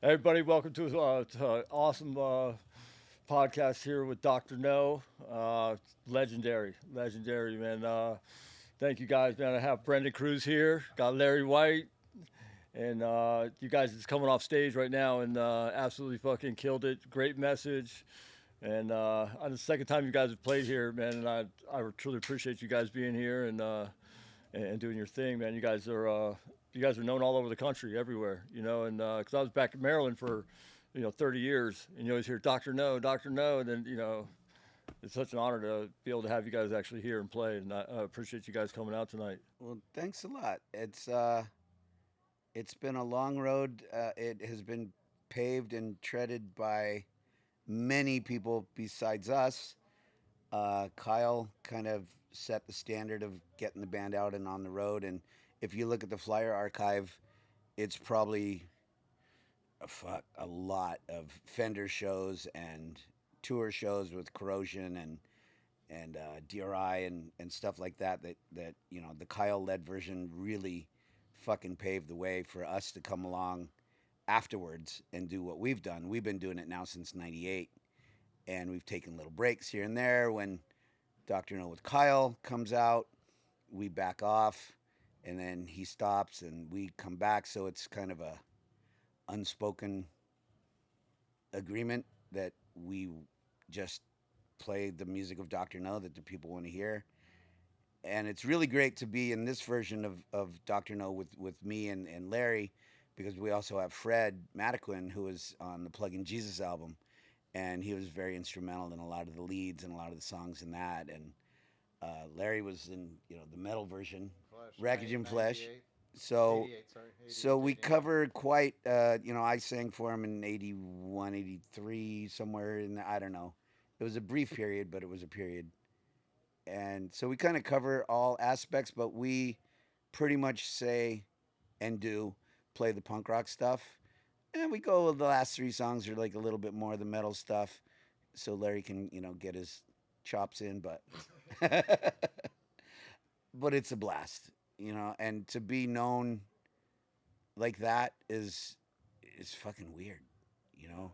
Everybody, welcome to awesome podcast here with Dr. No. Legendary, man. Thank you guys, man. I have Brendan Cruz here, got Larry White, and you guys is coming off stage right now and absolutely fucking killed it. Great message. And on the second time you guys have played here, man, and I truly appreciate you guys being here and doing your thing, man. You guys are known all over the country, everywhere, And because I was back in Maryland for 30 years, and you always hear Doctor No, and then it's such an honor to be able to have you guys actually here and play, and I appreciate you guys coming out tonight. Well, thanks a lot. It's been a long road. It has been paved and treaded by many people besides us. Kyle kind of set the standard of getting the band out and on the road. And if you look at the flyer archive, it's probably a lot of Fender shows and tour shows with Corrosion and DRI and stuff like that. That the Kyle led version really fucking paved the way for us to come along afterwards and do what we've done. We've been doing it now since '98, and we've taken little breaks here and there. When Doctor No with Kyle comes out, we back off, and then he stops, and we come back. So it's kind of a unspoken agreement that we just play the music of Doctor No that the people want to hear. And it's really great to be in this version of Doctor No with me and Larry, because we also have Fred Mataquin, who was on the Plug in Jesus album, and he was very instrumental in a lot of the leads and a lot of the songs in that. And Larry was in the metal version, Flesh, Wreckage in Flesh. 98, So 88, sorry, 88 so to we 88. cover quite. I sang for him in '81, '83, somewhere in I don't know. It was a brief period, but it was a period. And so we kind of cover all aspects, but we pretty much say and do play the punk rock stuff. And we go, the last three songs are like a little bit more of the metal stuff, so Larry can, get his chops in, but but it's a blast, and to be known like that is fucking weird, you know.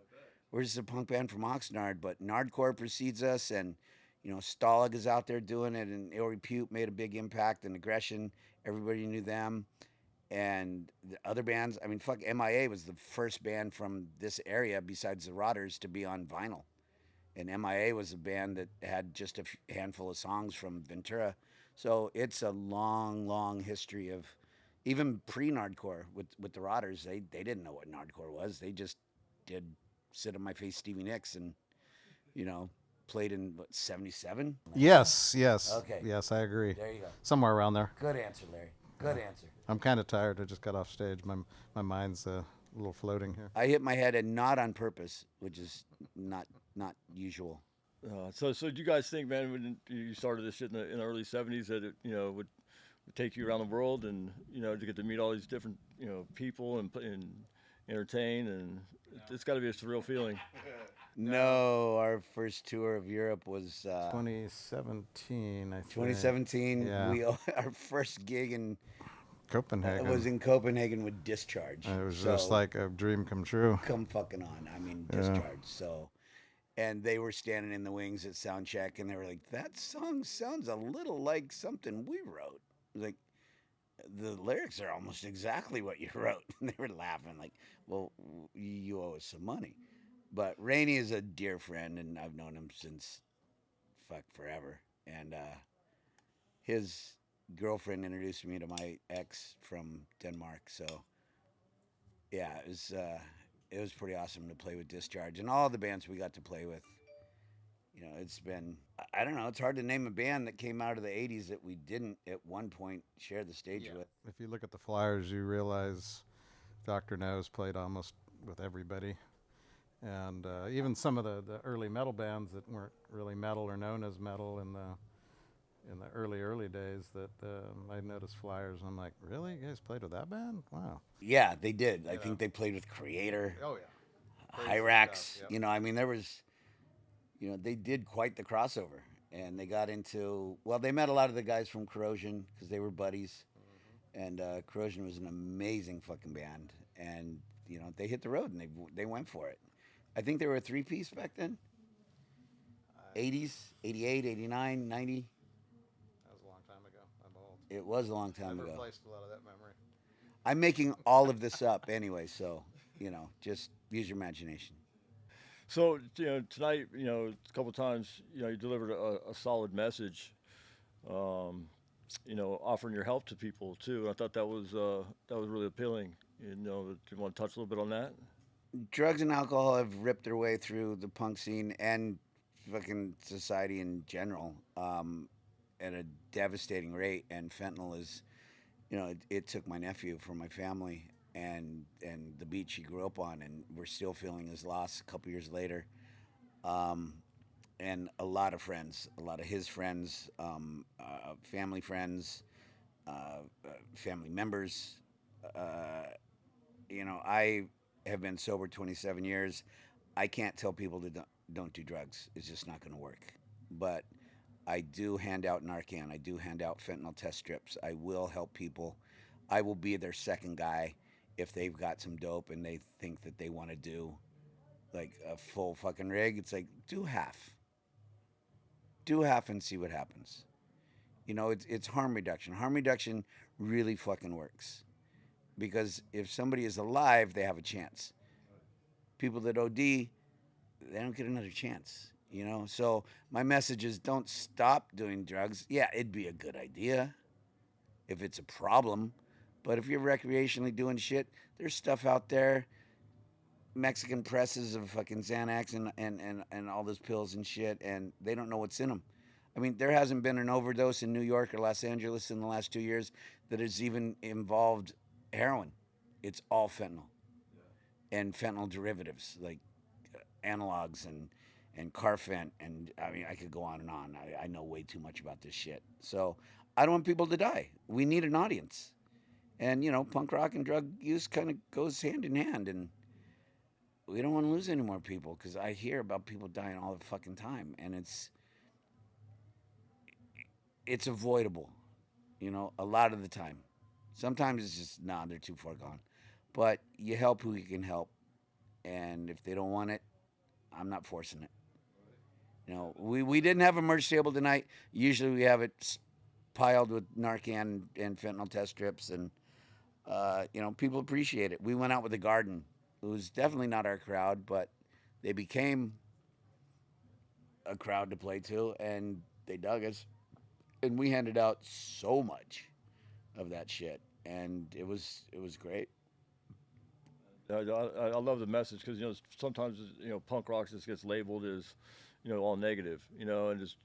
We're just a punk band from Oxnard, but Nardcore precedes us, and Stalag is out there doing it, and Ill Repute made a big impact, and Aggression, everybody knew them, and the other bands. I mean, fuck, MIA was the first band from this area besides the Rotters to be on vinyl, and MIA was a band that had just a handful of songs from Ventura, so it's a long, long history of even pre-Nardcore with the Rotters. They didn't know what Nardcore was. They just did sit on my face Stevie Nicks and you know played in what, 77. Yes, yes, Okay, yes, I agree. there you go. Somewhere around there. Good answer, Larry. Good answer. I'm kind of tired. I just got off stage. My mind's a little floating here. I hit my head and not on purpose, which is not usual. So do you guys think, man, when you started this shit in the early '70s, that it would take you around the world and to get to meet all these different people and entertain, and it's got to be a surreal feeling. No, our first tour of Europe was 2017, I think. 2017. Yeah. Our first gig Copenhagen. was in Copenhagen with Discharge. It was So, just like a dream come true. come fucking on. I mean, Yeah. Discharge. So, and they were standing in the wings at sound check, and they were like, "That song sounds a little like something we wrote." I was like, the lyrics are almost exactly what you wrote. And they were laughing, like, "Well, you owe us some money." But Rainey is a dear friend, and I've known him since fuck forever. And his girlfriend introduced me to my ex from Denmark. So yeah, it was pretty awesome to play with Discharge and all the bands we got to play with. It's been, I don't know, it's hard to name a band that came out of the '80s that we didn't at one point share the stage Yeah. with. If you look at the flyers, you realize Dr. No's played almost with everybody. And even some of the early metal bands that weren't really metal or known as metal in the early days that I noticed flyers and I'm like, really? You guys played with that band? Wow. Yeah, they did. I You know. think they played with Creator, Oh yeah. Crazy Hyrax. stuff, yep. I mean, there was, they did quite the crossover. And they got into, well, they met a lot of the guys from Corrosion because they were buddies. And Corrosion was an amazing fucking band. And they hit the road and they went for it. I think they were a 3-piece back then. 80s, 88, 89, 90. That was a long time ago. I'm old. It was a long time I've ago. replaced a lot of that memory. I'm making all of this up anyway, so just use your imagination. So tonight, a couple of times, you delivered a solid message. Offering your help to people too. I thought that was really appealing. Do you want to touch a little bit on that? Drugs and alcohol have ripped their way through the punk scene and fucking society in general at a devastating rate. And fentanyl is, it took my nephew from my family and the beach he grew up on, and we're still feeling his loss a couple years later. And a lot of friends, a lot of his friends, family friends, family members. I have been sober 27 years. I can't tell people to don't do drugs. It's just not going to work. But I do hand out Narcan. I do hand out fentanyl test strips. I will help people. I will be their second guy if they've got some dope and they think that they want to do like a full fucking rig. It's like, do half. Do half and see what happens. It's harm reduction. Harm reduction really fucking works. Because if somebody is alive, they have a chance. People that OD, they don't get another chance. So my message is don't stop doing drugs. Yeah, it'd be a good idea if it's a problem. But if you're recreationally doing shit, there's stuff out there, Mexican presses of fucking Xanax and all those pills and shit, and they don't know what's in them. I mean, there hasn't been an overdose in New York or Los Angeles in the last 2 years that has even involved heroin. It's all fentanyl and fentanyl derivatives like analogs and Carfent, and I mean, I could go on and on. I know way too much about this shit. So I don't want people to die. We need an audience. And, punk rock and drug use kind of goes hand in hand, and we don't want to lose any more people because I hear about people dying all the fucking time, and it's avoidable, a lot of the time. Sometimes it's just, nah, they're too far gone. But you help who you can help, and if they don't want it, I'm not forcing it. We didn't have a merch table tonight. Usually we have it piled with Narcan and fentanyl test strips, and people appreciate it. We went out with a garden. It was definitely not our crowd, but they became a crowd to play to, and they dug us. And we handed out so much of that shit, and it was great. I love the message because sometimes punk rock just gets labeled as all negative, and just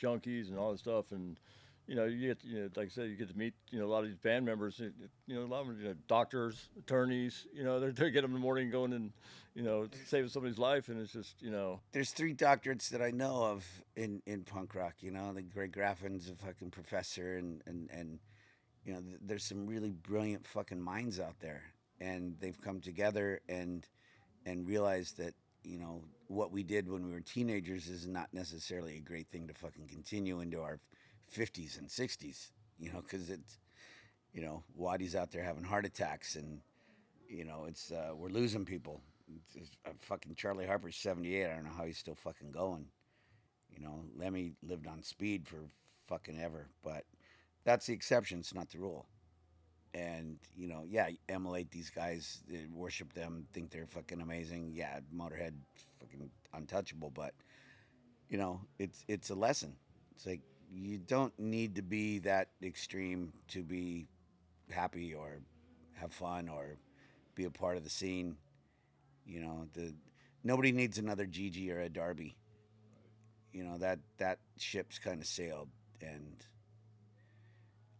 junkies and all this stuff, and you get like I said, you get to meet a lot of these band members, a lot of them, doctors, attorneys, they're getting them in the morning going and saving somebody's life, and it's just There's 3 doctorates that I know of in punk rock. The Greg Graffin's a fucking professor, and there's some really brilliant fucking minds out there, and they've come together and realized that what we did when we were teenagers is not necessarily a great thing to fucking continue into our 50s and 60s, because it's Waddy's out there having heart attacks, and it's we're losing people. Fucking Charlie Harper's 78. I don't know how he's still fucking going. Lemmy lived on speed for fucking ever, but that's the exception. It's not the rule. And emulate these guys, worship them, think they're fucking amazing. Yeah, Motorhead, fucking untouchable. But it's a lesson. It's like you don't need to be that extreme to be happy or have fun or be a part of the scene. Nobody needs another Gigi or a Darby. That ship's kind of sailed, and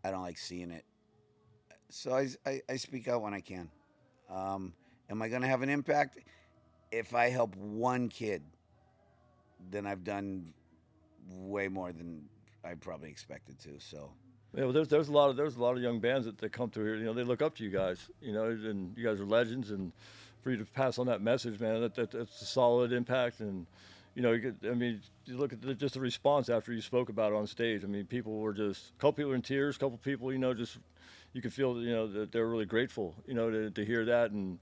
I don't like seeing it. So I speak out when I can. Am I going to have an impact? If I help one kid, then I've done way more than I probably expected to. So yeah, well, there's a lot of young bands that come through here. They look up to you guys. And you guys are legends, and for you to pass on that message, man, that's a solid impact. And you look at just the response after you spoke about it on stage. I mean, people were just a couple people were in tears, a couple people, just you could feel that they're really grateful, to hear that, and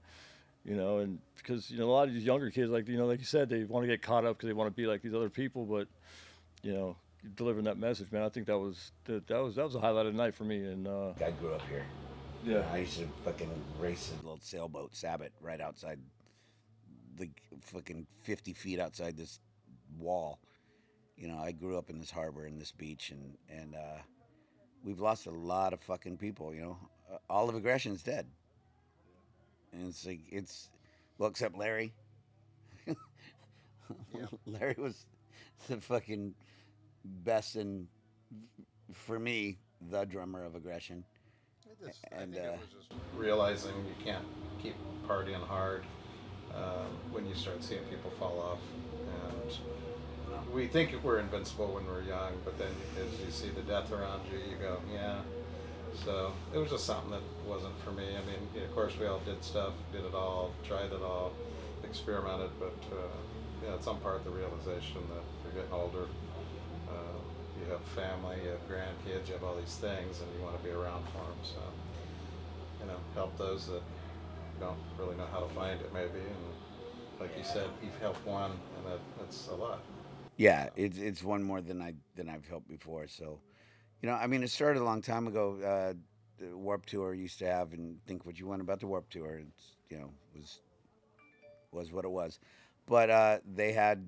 you know, and because a lot of these younger kids, like like you said, they want to get caught up because they want to be like these other people, but you know, delivering that message, man, I think that was a highlight of the night for me, and I grew up here. yeah, I used to fucking race a little sailboat, Sabot, right outside the fucking 50 feet outside this wall. I grew up in this harbor and this beach, and we've lost a lot of fucking people. All of aggression's dead, and well, except Larry. Yeah. Larry was the fucking best and, for me, the drummer of aggression. I And think it was just realizing you can't keep partying hard when you start seeing people fall off. And we think we're invincible when we're young, but then as you see the death around you, you go, yeah. So it was just something that wasn't for me. I mean, of course, we all did stuff, did it all, tried it all, experimented, but it's some part of the realization that you're getting older. You have family, you have grandkids, you have all these things, and you want to be around for them. So, help those that don't really know how to find it, maybe. And like you said, you've helped one, and that's a lot. yeah, it's one more than I've helped before. So, I mean, it started a long time ago. The Warp Tour used to have, and think what you want about the Warp Tour. It's was what it was, but they had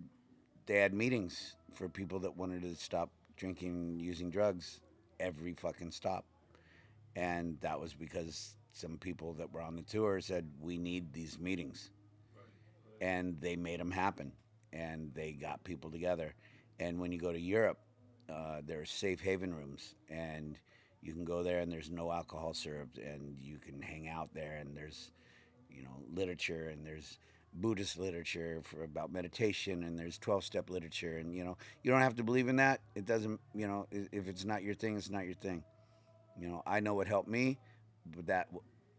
meetings for people that wanted to stop drinking and using drugs every fucking stop. And that was because some people that were on the tour said, we need these meetings. And they made them happen. And they got people together. And when you go to Europe, there's safe haven rooms. And you can go there and there's no alcohol served. And you can hang out there. And there's, literature. And there's Buddhist literature about meditation, and there's 12-step literature, and you don't have to believe in that. It doesn't, if it's not your thing, it's not your thing. I know what helped me, but that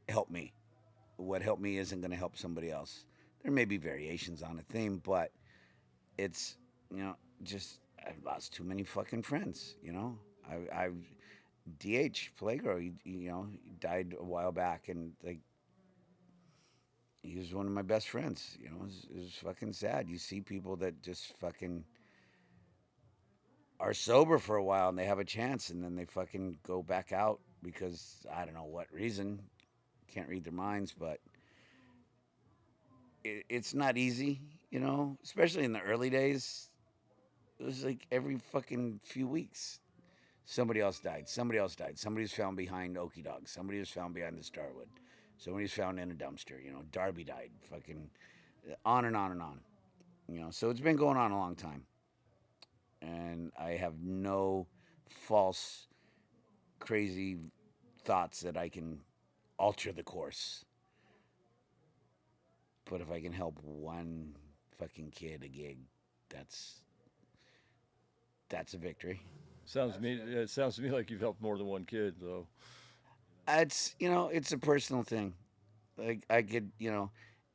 helped me. What helped me isn't going to help somebody else. There may be variations on a theme, but it's just I've lost too many fucking friends. I've DH Flagro, he died a while back, and like, he was one of my best friends. It was fucking sad. You see people that just fucking are sober for a while and they have a chance, and then they fucking go back out because I don't know what reason. Can't read their minds, but it's not easy, especially in the early days. It was like every fucking few weeks, somebody else died. Somebody else died. Somebody was found behind Okie Dog. Somebody was found behind the Starwood. Somebody was found in a dumpster. Darby died. Fucking on and on and on. So it's been going on a long time. And I have no false, crazy thoughts that I can alter the course. But if I can help one fucking kid a gig, that's a victory. it sounds to me like you've helped more than one kid, though. It's a personal thing. Like, I could,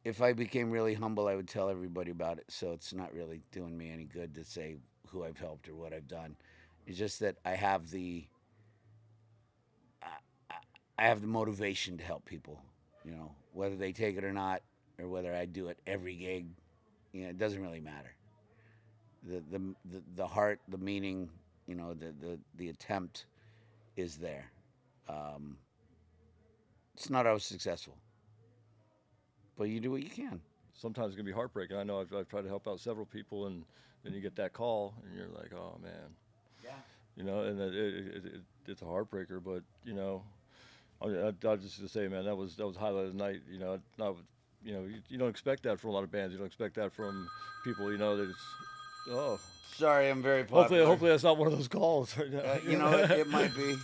if I became really humble, I would tell everybody about it. So it's not really doing me any good to say who I've helped or what I've done. It's just that I have the motivation to help people. Whether they take it or not, or whether I do it every gig, it doesn't really matter. The heart, the meaning, the attempt is there. It's not always successful, but you do what you can. Sometimes it can be heartbreaking. I know I've tried to help out several people, and then you get that call, and you're like, oh man, and it's a heartbreaker. But I just to say, man, that was highlight of the night. You don't expect that from a lot of bands. You don't expect that from people. That it's oh. Sorry, I'm very popular. Hopefully that's not one of those calls right now. It might be.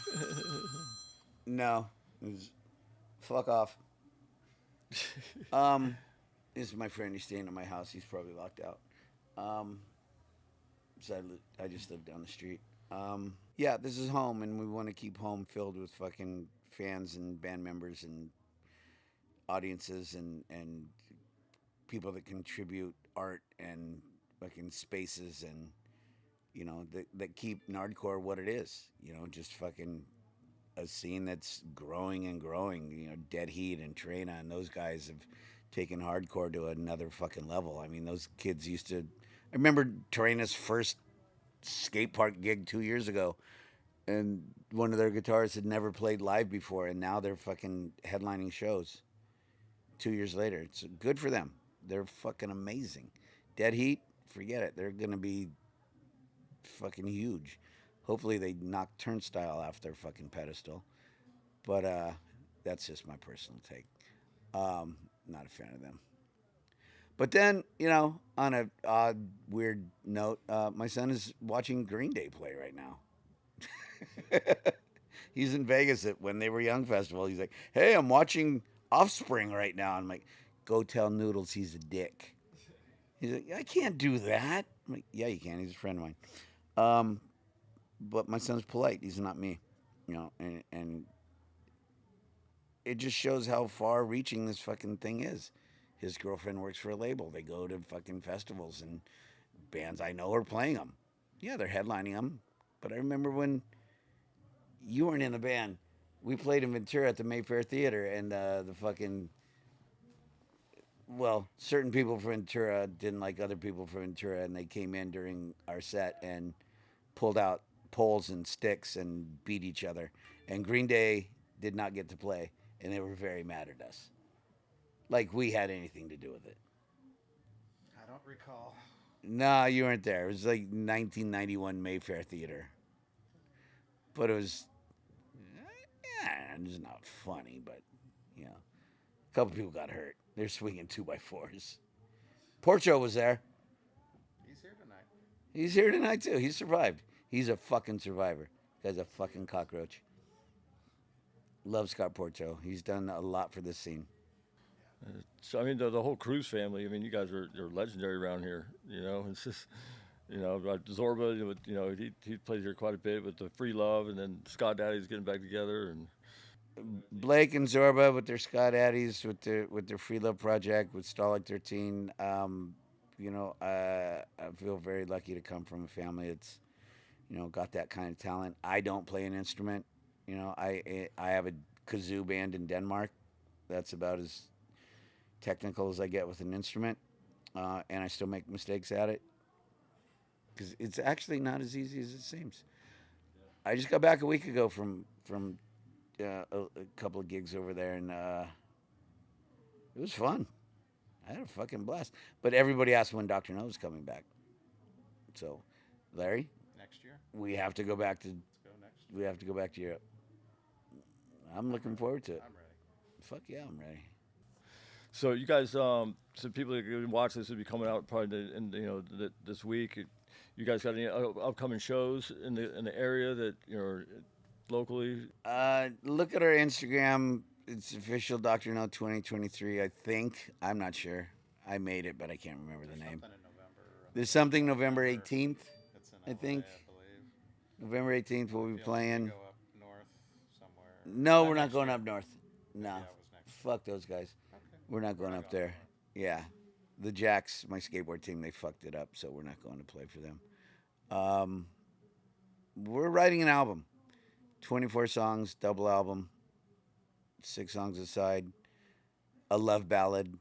No, fuck off. This is my friend. He's staying at my house. He's probably locked out. So I just live down the street. Yeah, this is home, and we want to keep home filled with fucking fans and band members and audiences and people that contribute art and fucking spaces and that keep Nardcore what it is. Just fucking a scene that's growing and growing. Dead Heat and Trina and those guys have taken hardcore to another fucking level. I mean, those kids used to. I remember Torina's first skate park gig 2 years ago, and one of their guitarists had never played live before, and now they're fucking headlining shows 2 years later. It's good for them. They're fucking amazing. Dead Heat, forget it. They're gonna be fucking huge. Hopefully they knock Turnstile off their fucking pedestal. But that's just my personal take. Not a fan of them. But then, on a odd, weird note, my son is watching Green Day play right now. He's in Vegas at When They Were Young festival. He's like, "Hey, I'm watching Offspring right now." I'm like, "Go tell Noodles he's a dick." He's like, "I can't do that." I'm like, "Yeah, you can. He's a friend of mine." But my son's polite. He's not me, and it just shows how far-reaching this fucking thing is. His girlfriend works for a label. They go to fucking festivals, and bands I know are playing them. Yeah, they're headlining them. But I remember when you weren't in the band, we played in Ventura at the Mayfair Theater, and certain people from Ventura didn't like other people from Ventura, and they came in during our set and pulled out poles and sticks and beat each other. And Green Day did not get to play, and they were very mad at us. Like we had anything to do with it. I don't recall. No, you weren't there. It was like 1991 Mayfair Theater. But it was, it's not funny, but, a couple people got hurt. They're swinging 2x4s. Porcho was there. He's here tonight. He's here tonight, too. He survived. He's a fucking survivor. Guy's a fucking cockroach. Love Scott Porcho. He's done a lot for this scene. So I mean, the whole Cruz family. I mean, you guys are legendary around here. It's just, Zorba. He plays here quite a bit with the Free Love, and then Scott Daddy's getting back together, and Blake and Zorba with their Scott Addies, with their Free Love project, with Stalag 13. I feel very lucky to come from a family that's, got that kind of talent. I don't play an instrument. I have a kazoo band in Denmark. That's about as technical as I get with an instrument, and I still make mistakes at it because it's actually not as easy as it seems. I just got back a week ago from a couple of gigs over there, and it was fun. I had a fucking blast. But everybody asked when Dr. No was coming back. So, Larry, Next year? we have to go back to Let's go next year. we have to go back to Europe. I'm looking forward to it. I'm ready. Fuck yeah, I'm ready. so you guys, so people that are watch this will be coming out probably this week. You guys got any upcoming shows in the area that locally? Look at our Instagram. It's official Dr. No 2023, I think. I'm not sure. I made it, but I can't remember the name. Something in November. There's something November 18th. It's in I LA, think. I believe. November 18th we'll be Feel like we playing. Go up north somewhere. No, we're not next going year. up north. No. Yeah, it was next Fuck those guys. Okay. We're not going up there. Yeah. The Jacks, my skateboard team, they fucked it up, so we're not going to play for them. We're writing an album. 24 songs, double album. 6 songs aside. A love ballad.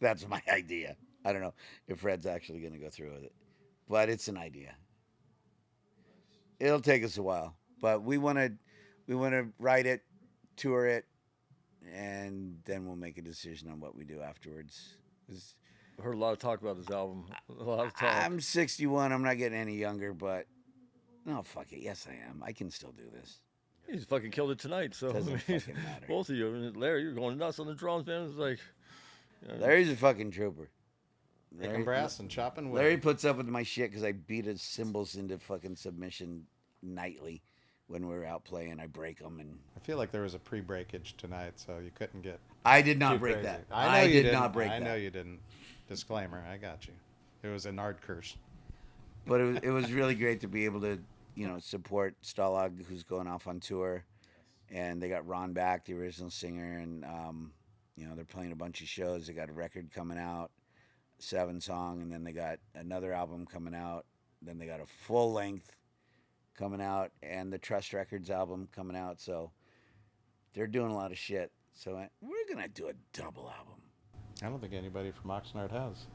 That's my idea. I don't know if Fred's actually going to go through with it, but it's an idea. It'll take us a while, but we want to write it, tour it, and then we'll make a decision on what we do afterwards. 'Cause I heard a lot of talk about this album. A lot of talk. I'm 61. I'm not getting any younger, but no, fuck it. Yes, I am. I can still do this. He's fucking killed it tonight. So Doesn't I mean, fucking matter. both of you, and Larry, you're going nuts on the drums, man. It's like, Larry's a fucking trooper. Making brass and chopping wood. Larry puts up with my shit because I beat his cymbals into fucking submission nightly when we're out playing. I break them, and I feel like there was a pre-breakage tonight, so you couldn't get I did not too break crazy. that. I know you did didn't. not break I that. know you didn't. Disclaimer, I got you. It was an art curse. But it was really great to be able to, support Stalag, who's going off on tour. And they got Ron back, the original singer, and, they're playing a bunch of shows. They got a record coming out, 7-song, and then they got another album coming out. Then they got a full length coming out, and the Trust Records album coming out. So they're doing a lot of shit. So we're gonna do a double album. I don't think anybody from Oxnard has.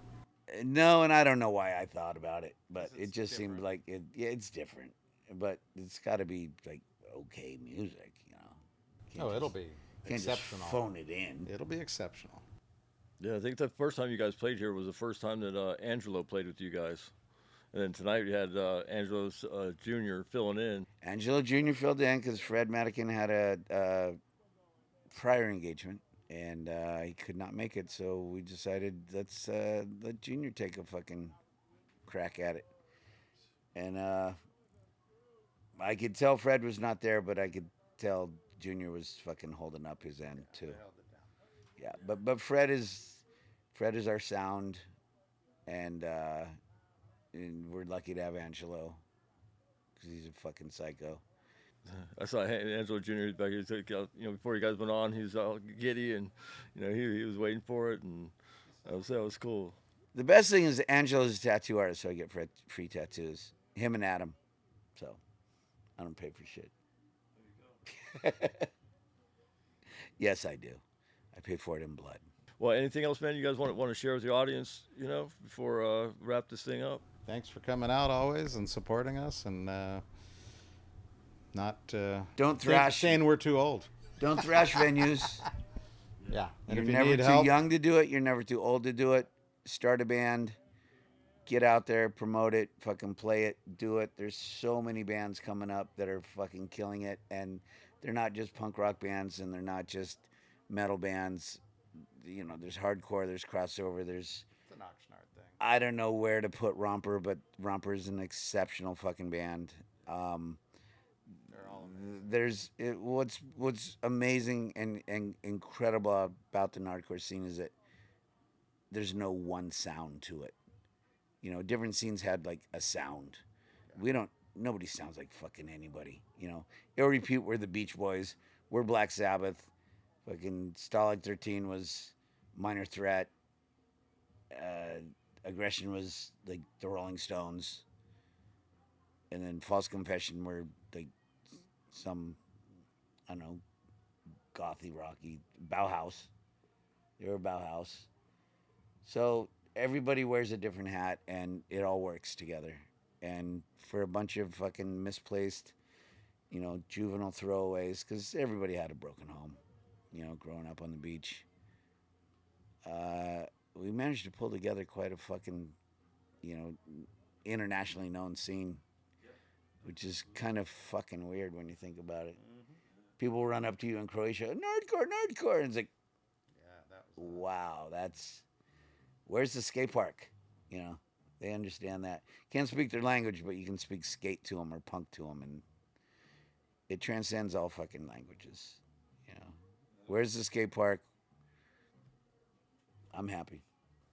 No, and I don't know why I thought about it, but It's it just seemed different. like it. Yeah, it's different, but it's got to be like okay music, you know. Can't Oh, it'll just- be can't just exceptional. phone it in. It'll be exceptional. Yeah, I think the first time you guys played here was the first time that Angelo played with you guys. And then tonight we had Angelo's Jr. filling in. Angelo Jr. filled in because Fred Madigan had a prior engagement and he could not make it, so we decided let's let Junior take a fucking crack at it. And I could tell Fred was not there, but I could tell Junior was fucking holding up his end too. Yeah, but Fred is our sound, and we're lucky to have Angelo because he's a fucking psycho. I saw Angelo Jr. back here, before you guys went on, he was all giddy, and he was waiting for it, and that was cool. The best thing is Angelo's a tattoo artist, so I get free tattoos. Him and Adam, so I don't pay for shit. Yes, I do. I pay for it in blood. Well, anything else, man? You guys want to share with the audience, before wrap this thing up? Thanks for coming out always and supporting us, and not Don't thrash. saying we're too old. Don't thrash venues. Yeah, and You're if you never need too help, young to do it. You're never too old to do it. Start a band. Get out there, promote it, fucking play it, do it. There's so many bands coming up that are fucking killing it, and they're not just punk rock bands, and they're not just metal bands. There's hardcore, there's crossover, there's it's an Oxnard thing. I don't know where to put Romper, but Romper is an exceptional fucking band. They're all What's amazing and incredible about the hardcore scene is that there's no one sound to it. Different scenes had like a sound. Nobody sounds like fucking anybody. Ill Repute were the Beach Boys. We're Black Sabbath. Fucking Stalag 13 was Minor Threat. Aggression was like the Rolling Stones. And then False Confession were like some, I don't know, gothy, rocky, Bauhaus. They were Bauhaus. So everybody wears a different hat, and it all works together. And for a bunch of fucking misplaced, juvenile throwaways, because everybody had a broken home, growing up on the beach, we managed to pull together quite a fucking, internationally known scene, which is kind of fucking weird when you think about it. People run up to you in Croatia, nerdcore, and it's like, wow, where's the skate park? They understand that. Can't speak their language, but you can speak skate to them or punk to them, and it transcends all fucking languages. Where's the skate park? I'm happy.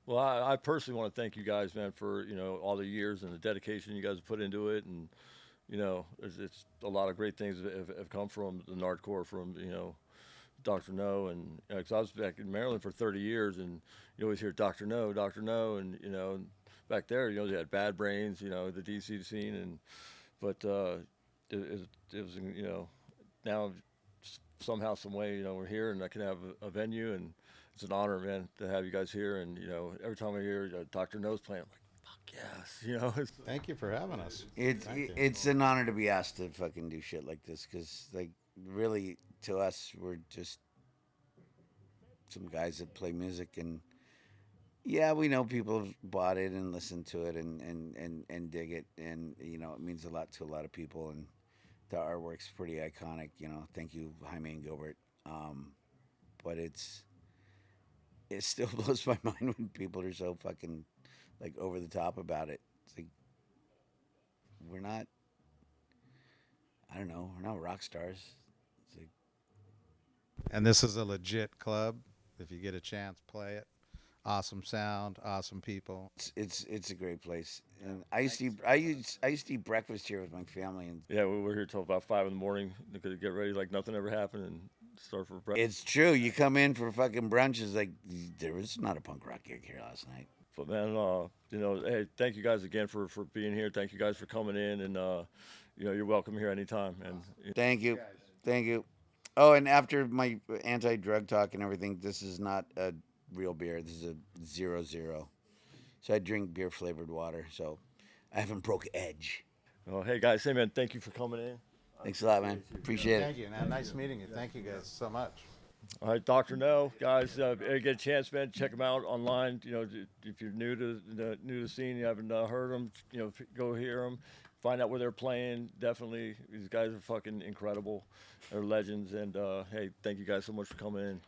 Well, I personally want to thank you guys, man, for all the years and the dedication you guys have put into it, and it's a lot of great things have come from the Nardcore, from Dr. No, and because I was back in Maryland for 30 years, and you always hear Dr. No, and back there, they had Bad Brains, the DC scene, but it was now somehow, some way, we're here, and I can have a venue, and it's an honor, man, to have you guys here, and every time I hear Dr. No's playing, I'm like, fuck yes, Thank you for having us. It's an honor to be asked to fucking do shit like this, because like really to us we're just some guys that play music, and yeah, we know people have bought it and listened to it and dig it, and it means a lot to a lot of people, and the artwork's pretty iconic. Thank you, Jaime and Gilbert. But it still blows my mind when people are so fucking like over the top about it. It's like we're not rock stars. It's like, And this is a legit club. If you get a chance, play it. Awesome sound, awesome people. it's a great place. And I used to eat breakfast here with my family, and yeah, we were here till about 5 in the morning to get ready like nothing ever happened, and start for breakfast. it's true. You come in for fucking brunch, it's like there was not a punk rock gig here last night. But man, hey, thank you guys again for being here. Thank you guys for coming in, and you're welcome here anytime. And Thank you. Oh, and after my anti-drug talk and everything, this is not a real beer. This is a 0.0. So I drink beer flavored water. So I haven't broke edge. Well, hey guys, hey man, thank you for coming in. Thanks a lot, man. Appreciate it. Thank you, man. Nice meeting you. Thank you guys so much. All right, Dr. No, guys, get a chance, man, check them out online. You know, if you're new to the scene, you haven't heard them, you know, go hear them, find out where they're playing. Definitely, these guys are fucking incredible. They're legends. And hey, thank you guys so much for coming in.